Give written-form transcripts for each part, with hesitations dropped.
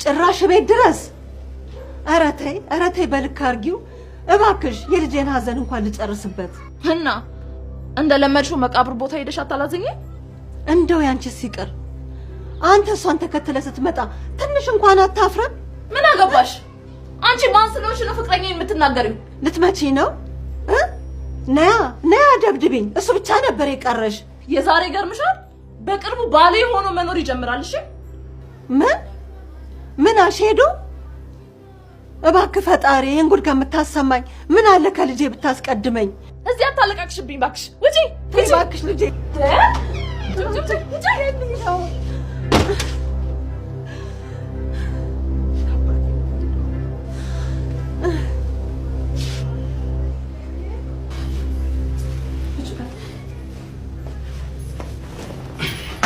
ጭራሽ ቤት ድረስ ኧረ ተይ በልክ አርጊው እባክሽ የልጄን ሀዘን እንኳን ልጨርስበት እና እንደለመድሽው መቃብር ቦታ ሄደሽ አታላዝኝ እንደው ያንቺስ ይቅር አንተ እሷን ተከትለ ስትመጣ ትንሽ እንኳን አታፍረም ምን አገባሽ አንቺ ማን ስለሆንሽ ነው ፍቅረኛዬን የምትናገሪው ልትመጪ ነው ነያ ደብድብኝ እሱ ብቻ ነበር የቀረሽ የዛሬ ገርምሻል በቅርቡ ባሌ ሆኖ መኖር ይጀምራል እሺ ምን አሽሄዶ እባክህ ፈጣሪ እንጉድ ከምታሰማኝ ምን አለ ከልጄ ብታስቀድመኝ እዚህ አታለቃቅሽብኝ ባክሽ ውጪ ባክሽ ልጄ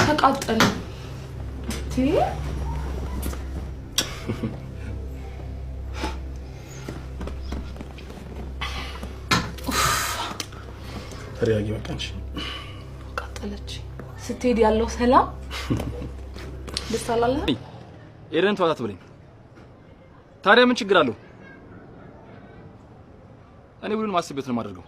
ተቃጠለ ተሪያጊ ወጣንሽ ቃጠለች ስትሄድ ያለው ሰላም ደስ አላለ ኤረን ተዋት ብለኝ ታዲያ ምን ችግር አለው እኔ ሁሉንም አስቤት ነው ማድረገው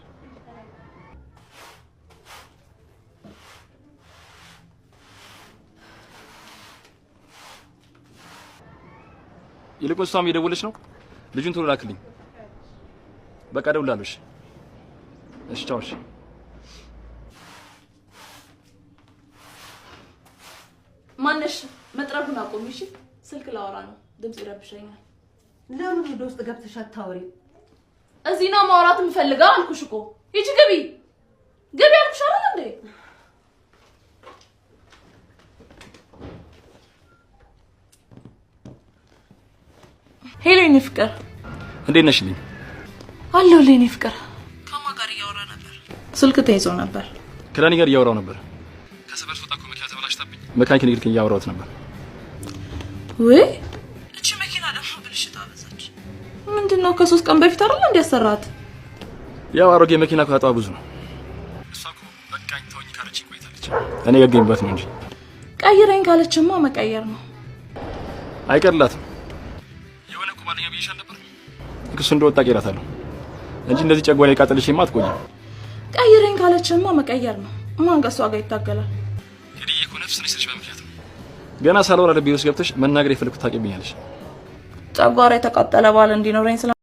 ይልቁን እሷም እየደወለች ነው ልጁን ቶሎ ላክልኝ በቃ ደውላለሽ እሺ ቻው እሺ ማነሽ መጥረቡን አቆሚ እሺ ስልክ ላወራ ነው ድምጽ ይረብሸኛል ለምን ወደ ውስጥ ገብተሽ አታወሪ እዚህ ነው ማውራት የምፈልገው አልኩሽ እኮ ሂጂ ግቢ አልኩሽ አይደል እንዴ ሄሎኝ ፍቅር እንዴት ነሽልኝ አለሁልኝ ፍቅር ከማን ጋር እያወራ ነበር ስልክ ተይዞ ነበር ከዳኒ ጋር እያወራው ነበር ከሰፈር ወጣ እኮ መኪና ተበላሽታብኝ መካኒክ ንግድ እያወራሁት ነበር ወይ እቺ መኪና ደግሞ ብልሽት አበዛች ምንድነው ከ3 ቀን በፊት አይደል እንዲያሰራት ያው አሮጌ መኪና ካጣ ብዙ ነው እሷ እኮ በቃኝ ተወኝ ካለች ቆይታለች እኔ ገገኝበት ነው እንጂ ቀይረኝ ካለችማ መቀየር ነው አይቀርላትም የሆነ ቁማልኛ ቢይሻል ነበር እሱ እንደወጣ ቀይራታለሁ እንጂ እንደዚህ ጨጓራ ይቃጠልሽማ አትቆይም ቀይረኝ ካለችማ መቀየር ነው ማን ጋር እሷ ጋር ይታገላል እንግዲህ እኮ ነፍስ ነሽ በምክንያት ገና ሳልወራ ለቢሮስ ገብተሽ መናገር የፈለኩት ታውቂብኛለሽ ጨጓራ የተቃጠለ ባል እንዲኖረኝ